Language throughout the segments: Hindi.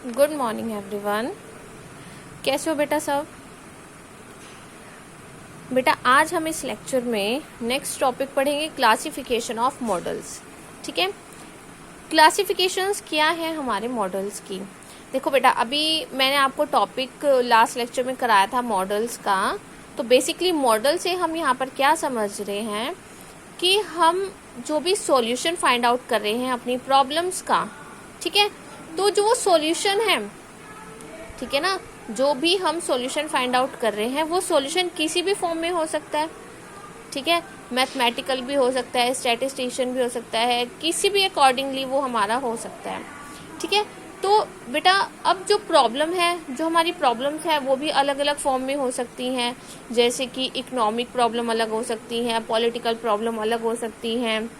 Good morning everyone. कैसे हो बेटा सब? बेटा आज हम इस लेक्चर में नेक्स्ट टॉपिक पढ़ेंगे क्लासिफिकेशन ऑफ मॉडल्स। ठीक है, क्लासिफिकेशंस क्या है हमारे मॉडल्स की। देखो बेटा, अभी मैंने आपको टॉपिक लास्ट लेक्चर में कराया था मॉडल्स का। तो बेसिकली मॉडल से हम यहाँ पर क्या समझ रहे हैं कि हम जो भी सॉल्यूशन फाइंड आउट कर रहे हैं अपनी प्रॉब्लम्स का, ठीक है, तो जो वो सॉल्यूशन है, ठीक है ना, जो भी हम सॉल्यूशन फाइंड आउट कर रहे हैं वो सॉल्यूशन किसी भी फॉर्म में हो सकता है। ठीक है, मैथमेटिकल भी हो सकता है, स्टैटिस्टिशियन भी हो सकता है, किसी भी अकॉर्डिंगली वो हमारा हो सकता है। ठीक है, तो बेटा अब जो प्रॉब्लम है, जो हमारी प्रॉब्लम्स है वो भी अलग अलग फॉर्म में हो सकती हैं। जैसे कि इकोनॉमिक प्रॉब्लम अलग हो सकती हैं, पॉलिटिकल प्रॉब्लम अलग हो सकती हैं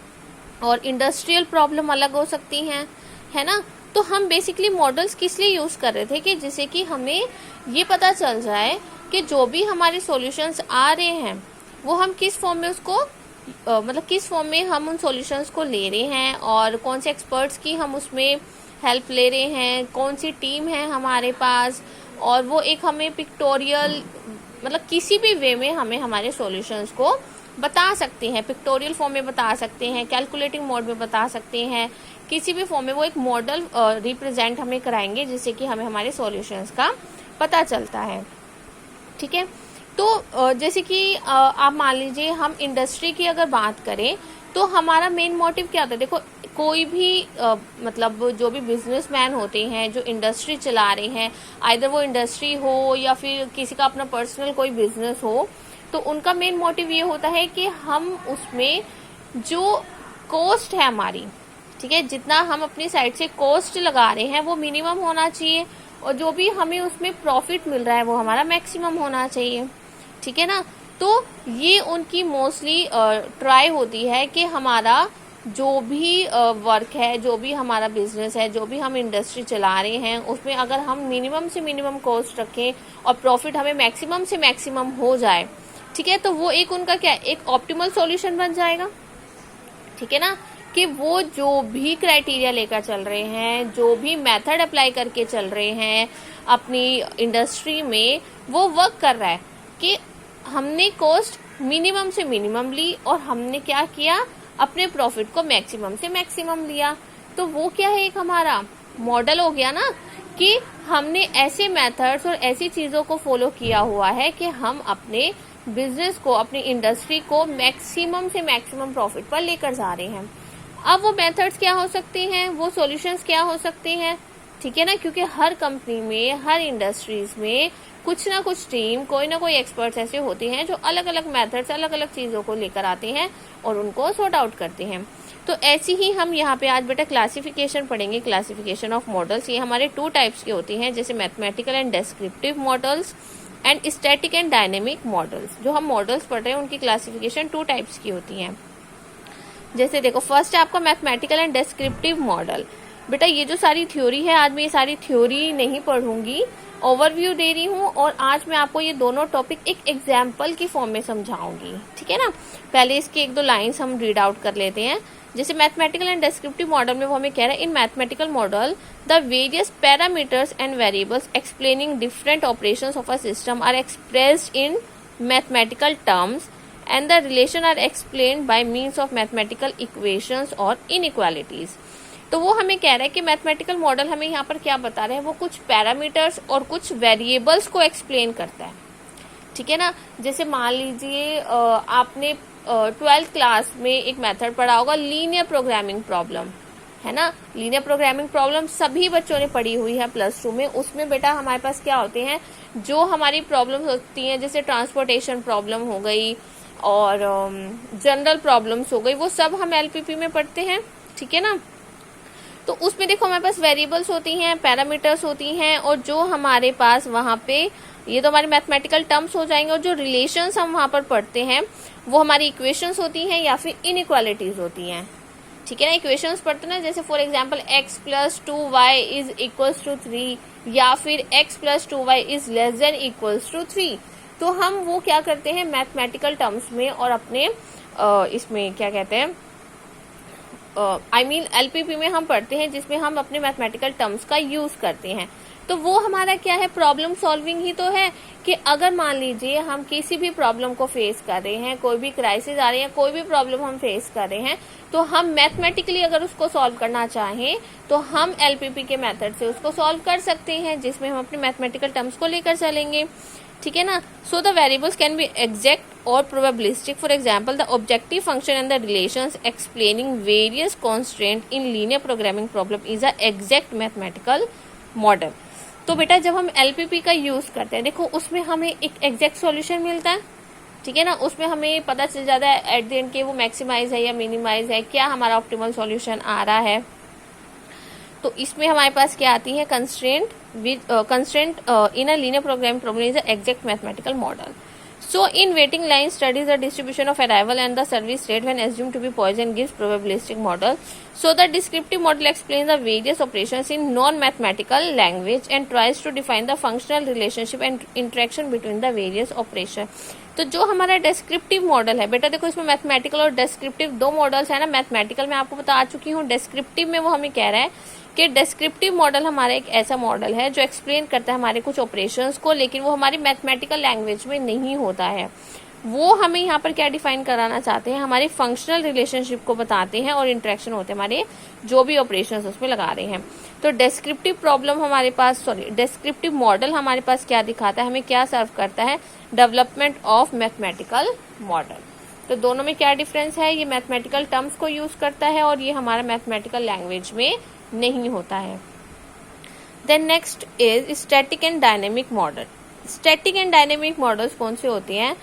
और इंडस्ट्रियल प्रॉब्लम अलग हो सकती हैं, है ना। तो हम बेसिकली मॉडल्स किस लिए यूज कर रहे थे कि जिससे कि हमें ये पता चल जाए कि जो भी हमारे सॉल्यूशंस आ रहे हैं वो हम किस फॉर्म में उसको मतलब किस फॉर्म में हम उन सॉल्यूशंस को ले रहे हैं और कौन से एक्सपर्ट्स की हम उसमें हेल्प ले रहे हैं, कौन सी टीम है हमारे पास, और वो एक हमें पिक्टोरियल मतलब किसी भी वे में हमें हमारे सॉल्यूशंस को बता सकते हैं। पिक्टोरियल फॉर्म में बता सकते हैं, कैलकुलेटिंग मोड में बता सकते हैं, किसी भी फॉर्म में वो एक मॉडल रिप्रेजेंट हमें कराएंगे जिससे कि हमें हमारे सॉल्यूशंस का पता चलता है। ठीक है, तो जैसे कि आप मान लीजिए हम इंडस्ट्री की अगर बात करें तो हमारा मेन मोटिव क्या होता है। देखो कोई भी मतलब जो भी बिजनेसमैन होते हैं जो इंडस्ट्री चला रहे हैं, आइदर वो इंडस्ट्री हो या फिर किसी का अपना पर्सनल कोई बिजनेस हो, तो उनका मेन मोटिव ये होता है कि हम उसमें जो कॉस्ट है हमारी, ठीक है, जितना हम अपनी साइड से कॉस्ट लगा रहे हैं वो मिनिमम होना चाहिए और जो भी हमें उसमें प्रॉफिट मिल रहा है वो हमारा मैक्सिमम होना चाहिए। ठीक है ना, तो ये उनकी मोस्टली ट्राई होती है कि हमारा जो भी वर्क है, जो भी हमारा बिजनेस है, जो भी हम इंडस्ट्री चला रहे हैं उसमें अगर हम मिनिमम से मिनिमम कॉस्ट रखें और प्रॉफिट हमें मैक्सिमम से मैक्सिमम हो जाए, ठीक है, तो वो एक उनका क्या एक ऑप्टिमल सॉल्यूशन बन जाएगा। ठीक है ना, कि वो जो भी क्राइटेरिया लेकर चल रहे हैं, जो भी मेथड अप्लाई करके चल रहे हैं अपनी इंडस्ट्री में, वो वर्क कर रहा है कि हमने कॉस्ट मिनिमम से मिनिमम ली और हमने क्या किया, अपने प्रॉफिट को मैक्सिमम से मैक्सिमम लिया। तो वो क्या है, एक हमारा मॉडल हो गया ना कि हमने ऐसे मेथड्स और ऐसी चीजों को फॉलो किया हुआ है कि हम अपने बिजनेस को, अपनी इंडस्ट्री को मैक्सिमम से मैक्सिमम प्रॉफिट पर लेकर जा रहे हैं। अब वो मेथड्स क्या हो सकते हैं, वो सॉल्यूशंस क्या हो सकते हैं, ठीक है ना, क्योंकि हर कंपनी में, हर इंडस्ट्रीज में कुछ ना कुछ टीम, कोई ना कोई एक्सपर्ट्स ऐसे होते हैं जो अलग अलग मेथड्स, अलग अलग चीजों को लेकर आते हैं और उनको सॉर्ट आउट करते हैं। तो ऐसी ही हम यहाँ पे आज बेटा क्लासिफिकेशन पढ़ेंगे, क्लासिफिकेशन ऑफ मॉडल्स। ये हमारे 2 टाइप्स के होते हैं, जैसे mathematical and descriptive models and static and dynamic models. जो हम मॉडल्स पढ़ रहे हैं उनकी क्लासिफिकेशन 2 टाइप्स की होती है। जैसे देखो फर्स्ट है आपका मैथमेटिकल एंड डिस्क्रिप्टिव मॉडल। बेटा ये जो सारी थ्योरी है, आज मैं ये सारी थ्योरी नहीं पढ़ूंगी, ओवरव्यू दे रही हूँ और आज मैं आपको ये दोनों टॉपिक एक एग्जाम्पल की फॉर्म में समझाऊंगी। ठीक है ना, पहले इसके 1-2 लाइन्स हम रीड आउट कर लेते हैं। जैसे मैथमेटिकल एंड डिस्क्रिप्टिव मॉडल में वो हमें कह रहा है, in mathematical model the various parameters and variables explaining different operations of a system are expressed in mathematical terms and the relation are explained by means of mathematical equations और inequalities। तो वो हमें कह रहा है कि मैथमेटिकल मॉडल हमें यहाँ पर क्या बता रहे हैं, वो कुछ पैरामीटर्स और कुछ वेरिएबल्स को एक्सप्लेन करता है। ठीक है ना, जैसे मान लीजिए आपने 12th क्लास में एक मेथड पढ़ा होगा, लीनियर प्रोग्रामिंग प्रॉब्लम, है ना। लीनियर प्रोग्रामिंग प्रॉब्लम सभी बच्चों ने पढ़ी हुई है +2 में। उसमें बेटा हमारे पास क्या होते हैं, जो हमारी प्रॉब्लम्स होती हैं, जैसे ट्रांसपोर्टेशन प्रॉब्लम हो गई और जनरल प्रॉब्लम्स हो गई, वो सब हम एलपीपी में पढ़ते हैं। ठीक है ना, तो उसमें देखो हमारे पास वेरिएबल्स होती हैं, पैरामीटर्स होती हैं और जो हमारे पास वहां पे, ये तो हमारे मैथमेटिकल टर्म्स हो जाएंगे, और जो रिलेशंस हम वहां पर पढ़ते हैं वो हमारी इक्वेशंस होती हैं या फिर इनइक्वालिटीज होती हैं। ठीक है ना, इक्वेशंस पढ़ते हैं जैसे for example x + 2y is equals to 3 या फिर x + 2y is less than equals to 3। तो हम वो क्या करते हैं मैथमेटिकल टर्म्स में और अपने इसमें क्या कहते हैं आई मीन LPP में हम पढ़ते हैं, जिसमें हम अपने मैथमेटिकल टर्म्स का यूज करते हैं। तो वो हमारा क्या है, प्रॉब्लम सॉल्विंग ही तो है। कि अगर मान लीजिए हम किसी भी प्रॉब्लम को फेस कर रहे हैं, कोई भी क्राइसिस आ रही है, कोई भी प्रॉब्लम हम फेस कर रहे हैं, तो हम मैथमेटिकली अगर उसको सॉल्व करना चाहें तो हम LPP के मेथड से उसको सॉल्व कर सकते हैं, जिसमें हम अपने मैथमेटिकल टर्म्स को लेकर चलेंगे। ठीक है ना। So the variables can be exact और probabilistic. For example, the objective function and the relations explaining various constraint in linear programming problem is a exact mathematical model. तो बेटा जब हम LPP का यूज करते हैं, देखो उसमें हमें एक एग्जैक्ट सॉल्यूशन मिलता है। ठीक है ना। उसमें हमें पता चल जाता है एट द एंड कि वो मैक्सिमाइज है या मिनिमाइज है, क्या हमारा ऑप्टिमल सॉल्यूशन आ रहा है। तो इसमें हमारे पास क्या आती है, constraint in a linear programming problem is a exact mathematical model. So in waiting line studies the distribution of arrival and the service rate when assumed to be Poisson gives probabilistic model. So the descriptive model explains the various operations in non-mathematical language and tries to define the functional relationship and interaction between the various operations. तो जो हमारा डेस्क्रिप्टिव मॉडल है बेटा, देखो इसमें मैथमेटिकल और डेस्क्रिप्टिव दो मॉडल्स है ना। मैथमेटिकल में आपको बता चुकी हूँ, डेस्क्रिप्टिव में वो हमें कह रहा है कि डेस्क्रिप्टिव मॉडल हमारा एक ऐसा मॉडल है जो एक्सप्लेन करता है हमारे कुछ ऑपरेशंस को, लेकिन वो हमारी मैथमेटिकल लैंग्वेज में नहीं होता है। वो हमें यहाँ पर क्या डिफाइन कराना चाहते हैं, हमारे फंक्शनल रिलेशनशिप को बताते हैं और इंटरेक्शन होते हैं हमारे जो भी ऑपरेशंस उसमें लगा रहे हैं। तो डेस्क्रिप्टिव प्रॉब्लम हमारे पास डेस्क्रिप्टिव मॉडल हमारे पास क्या दिखाता है, हमें क्या सर्व करता है, डेवलपमेंट ऑफ मैथमेटिकल मॉडल। तो दोनों में क्या डिफरेंस है, ये मैथमेटिकल टर्म्स को यूज करता है और ये हमारा मैथमेटिकल लैंग्वेज में नहीं होता है। Then next is static and dynamic model. Static and dynamic models कौन से होते हैं,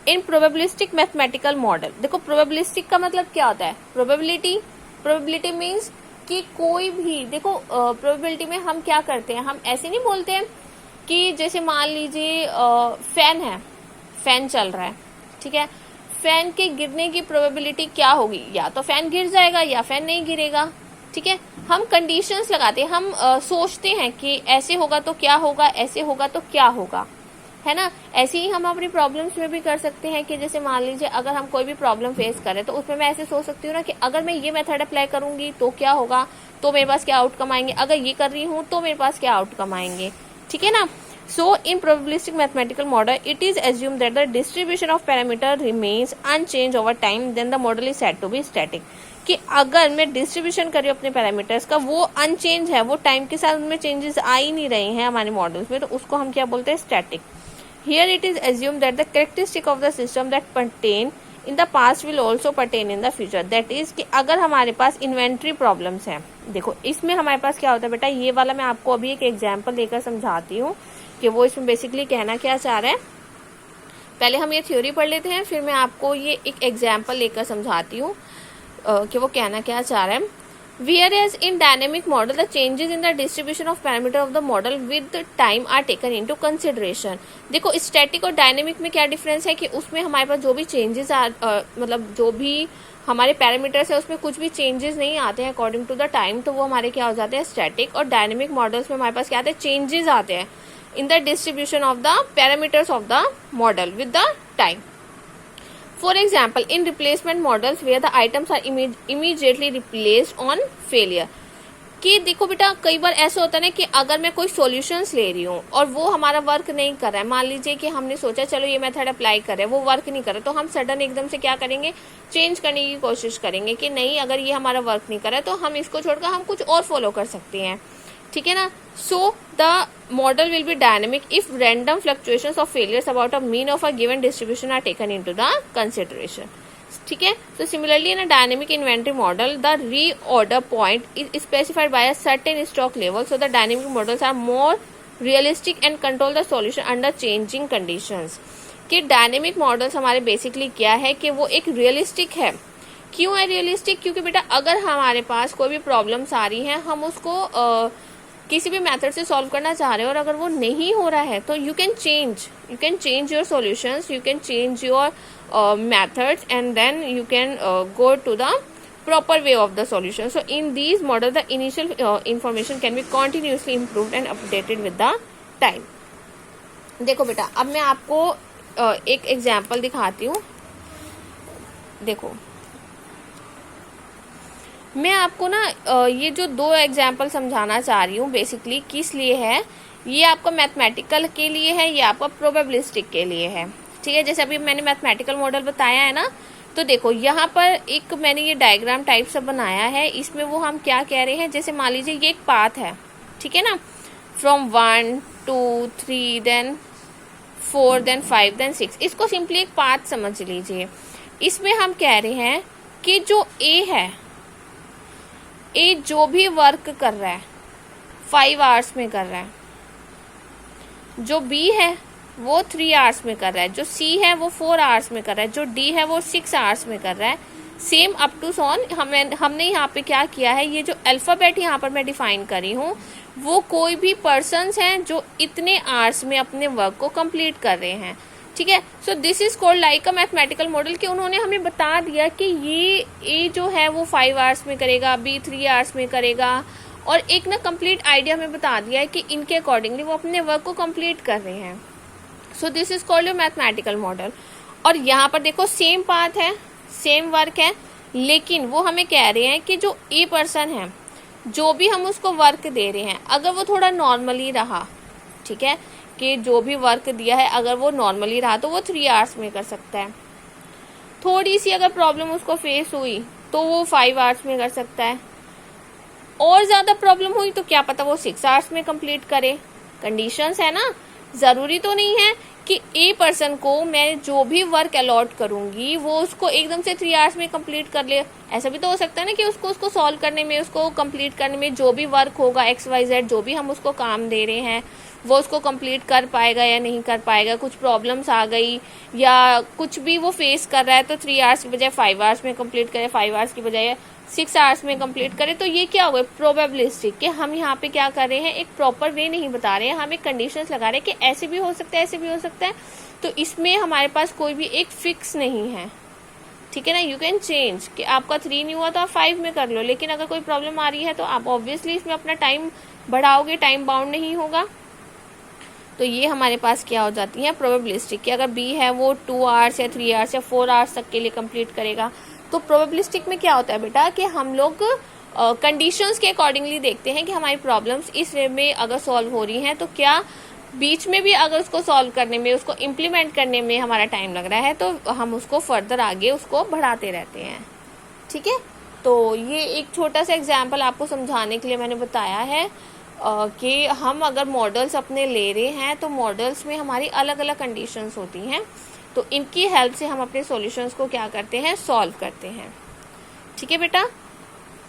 इन प्रोबेबिलिस्टिक मैथमेटिकल मॉडल। देखो प्रोबेबिलिस्टिक का मतलब क्या होता है, प्रोबेबिलिटी मीन्स कि कोई भी, देखो प्रोबेबिलिटी में हम क्या करते हैं, हम ऐसे नहीं बोलते हैं कि जैसे मान लीजिए फैन है, फैन चल रहा है, ठीक है, फैन के गिरने की प्रोबेबिलिटी क्या होगी, या तो फैन गिर जाएगा या फैन नहीं गिरेगा। ठीक है, हम कंडीशंस लगाते हैं, हम सोचते हैं कि ऐसे होगा तो क्या होगा, ऐसे होगा तो क्या होगा, है ना। ऐसे ही हम अपनी प्रॉब्लम्स में भी कर सकते हैं कि जैसे मान लीजिए अगर हम कोई भी प्रॉब्लम फेस करें तो उसमें मैं ऐसे सोच सकती हूँ ना कि अगर मैं ये मेथड अप्लाई करूंगी तो क्या होगा, तो मेरे पास क्या आउटकम आएंगे, अगर ये कर रही हूँ तो मेरे पास क्या आउटकम आएंगे। ठीक है ना। So in probabilistic mathematical model it is assume that the distribution of parameter remains unchange over time, then the model is said to be static. कि अगर मैं डिस्ट्रीब्यूशन कर रही हूँ अपने पैरामीटर्स का, वो अनचेंज है, वो टाइम के साथ उनमें चेंजेस आ ही नहीं रहे हैं हमारे मॉडल्स में, तो उसको हम क्या बोलते हैं, static. Here it is assume that the characteristic of the system that pertain in the past will also pertain in the future. That is कि अगर हमारे पास इन्वेंट्री प्रॉब्लम्स हैं, देखो इसमें हमारे पास क्या होता है बेटा, ये वाला मैं आपको अभी एक एग्जाम्पल लेकर समझाती हूँ कि वो इसमें बेसिकली कहना क्या चाह रहा है। पहले हम ये थ्योरी पढ़ लेते हैं, फिर मैं आपको ये एक एग्जाम्पल लेकर समझाती हूँ कि वो कहना क्या चाह रहा है। Whereas in dynamic model, the changes in the distribution of parameter of the model with time are taken into consideration. देखो स्टैटिक और डायनेमिक में क्या डिफरेंस है कि उसमें हमारे पास जो भी चेंजेस मतलब जो भी हमारे पैरामीटर्स है उसमें कुछ भी चेंजेस नहीं आते हैं अकॉर्डिंग टू द टाइम, तो वो हमारे क्या हो जाते हैं, स्टैटिक। और डायनेमिक मॉडल्स में हमारे पास क्या आते हैं, चेंजेस आते हैं in the distribution of the parameters of the model with the time. For example, in replacement models where the items are immediately replaced on failure, कि देखो बेटा कई बार ऐसा होता है ना कि अगर मैं कोई सॉल्यूशंस ले रही हूँ और वो हमारा वर्क नहीं कर रहा है, मान लीजिए कि हमने सोचा चलो ये मेथड अप्लाई कर रहे हैं, वो वर्क नहीं कर रहा, तो हम सडन एकदम से क्या करेंगे, चेंज करने की कोशिश करेंगे कि नहीं अगर ये हमारा वर्क नहीं कर रहा है तो हम इसको छोड़कर हम कुछ और फॉलो कर सकते हैं। ठीक है ना। So the model will be dynamic if random fluctuations of failures about a mean of a given distribution are taken into the consideration. ठीक है। So similarly in a dynamic inventory model the reorder point is specified by a certain stock level, so the dynamic models are more realistic and control the solution under changing conditions. कि डायनेमिक मॉडल्स हमारे बेसिकली क्या है कि वो एक रियलिस्टिक है। क्यों है रियलिस्टिक, क्योंकि बेटा अगर हमारे पास कोई भी प्रॉब्लम्स आ रही हैं, हम उसको किसी भी मेथड से सॉल्व करना चाह रहे हो और अगर वो नहीं हो रहा है तो you can change your solutions, you can change your methods and then you can go to the proper way of the solution. So in these models the initial information can be continuously improved and updated with the time. देखो बेटा अब मैं आपको एक एग्जाम्पल दिखाती हूँ। देखो मैं आपको ना ये जो 2 एग्जाम्पल समझाना चाह रही हूँ बेसिकली किस लिए है, ये आपका मैथमेटिकल के लिए है, ये आपका प्रोबेबिलिस्टिक के लिए है। ठीक है, जैसे अभी मैंने मैथमेटिकल मॉडल बताया है ना, तो देखो यहाँ पर एक मैंने ये डायग्राम टाइप सा बनाया है, इसमें वो हम क्या कह रहे हैं, जैसे मान लीजिए ये एक पाथ है, ठीक है ना, फ्रॉम 1 2 3 देन 4 देन 5 देन 6, इसको सिंपली एक पाथ समझ लीजिए। इसमें हम कह रहे हैं कि जो ए है, ए जो भी वर्क कर रहा है 5 आवर्स में कर रहा है, जो बी है वो 3 आवर्स में कर रहा है, जो सी है वो 4 आवर्स में कर रहा है, जो डी है वो 6 आवर्स में कर रहा है, सेम अप टू सॉन। हमने यहाँ पे क्या किया है, ये जो अल्फाबेट यहाँ पर मैं डिफाइन करी हूँ, वो कोई भी पर्सन्स हैं जो इतने आवर्स में अपने वर्क को कंप्लीट कर रहे हैं। ठीक है, so this is called like a mathematical model, कि उन्होंने हमें बता दिया कि ये ए जो है वो 5 आवर्स में करेगा, बी 3 आवर्स में करेगा, और एक ना कंप्लीट आइडिया हमें बता दिया है कि इनके अकॉर्डिंगली वो अपने वर्क को कंप्लीट कर रहे हैं। So this is called your mathematical model. और यहाँ पर देखो सेम पाथ है, सेम वर्क है, लेकिन वो हमें कह रहे हैं कि जो ए पर्सन है, जो भी हम उसको वर्क दे रहे हैं, अगर वो थोड़ा नॉर्मली रहा, ठीक है, कि जो भी वर्क दिया है अगर वो नॉर्मली रहा तो वो 3 आवर्स में कर सकता है। थोड़ी सी अगर प्रॉब्लम उसको फेस हुई तो वो 5 आवर्स में कर सकता है, और ज़्यादा प्रॉब्लम हुई तो क्या पता वो 6 आवर्स में कंप्लीट करे। कंडीशंस है ना, ज़रूरी तो नहीं है कि ए पर्सन को मैं जो भी वर्क अलॉट करूंगी वो उसको एकदम से 3 आवर्स में कंप्लीट कर ले। ऐसा भी तो हो सकता है ना कि उसको सॉल्व करने में, उसको कंप्लीट करने में जो भी वर्क होगा XYZ, जो भी हम उसको काम दे रहे हैं वो उसको कंप्लीट कर पाएगा या नहीं कर पाएगा। कुछ प्रॉब्लम्स आ गई या कुछ भी वो फेस कर रहा है तो 3 आवर्स की बजाय 5 आवर्स में कंप्लीट करे, 5 आवर्स की बजाय 6 आवर्स में कंप्लीट करे। तो ये क्या हुआ, प्रोबेबिलिस्टिक, कि हम यहाँ पे क्या कर रहे हैं, एक प्रॉपर वे नहीं बता रहे हैं, हम एक कंडीशंस लगा रहे हैं कि ऐसे भी हो सकता है, ऐसे भी हो सकता है। तो इसमें हमारे पास कोई भी एक फिक्स नहीं है, ठीक है ना। यू कैन चेंज कि आपका 3 नहीं हुआ तो आप 5 में कर लो, लेकिन अगर कोई प्रॉब्लम आ रही है तो आप ऑब्वियसली इसमें अपना टाइम बढ़ाओगे, टाइम बाउंड नहीं होगा। तो ये हमारे पास क्या हो जाती है, प्रोबेबिलिस्टिक, कि अगर बी है वो 2 आवर्स या 3 आवर्स या 4 आवर्स तक के लिए कंप्लीट करेगा। तो प्रोबेबिलिस्टिक में क्या होता है बेटा, कि हम लोग कंडीशंस के अकॉर्डिंगली देखते हैं कि हमारी प्रॉब्लम्स इस वे में अगर सॉल्व हो रही हैं तो क्या बीच में भी अगर उसको सॉल्व करने में, उसको इम्प्लीमेंट करने में हमारा टाइम लग रहा है तो हम उसको फर्दर आगे उसको बढ़ाते रहते हैं। ठीक है, तो ये एक छोटा सा एग्जाम्पल आपको समझाने के लिए मैंने बताया है कि हम अगर मॉडल्स अपने ले रहे हैं तो मॉडल्स में हमारी अलग अलग कंडीशंस होती हैं, तो इनकी हेल्प से हम अपने सॉल्यूशंस को क्या करते हैं, सॉल्व करते हैं। ठीक है बेटा,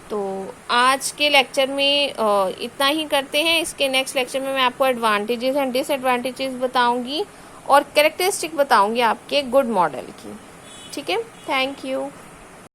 तो आज के लेक्चर में इतना ही करते हैं। इसके नेक्स्ट लेक्चर में मैं आपको एडवांटेजेस एंड डिसएडवांटेजेस बताऊंगी और कैरेक्टरिस्टिक बताऊंगी आपके गुड मॉडल की। ठीक है, थैंक यू।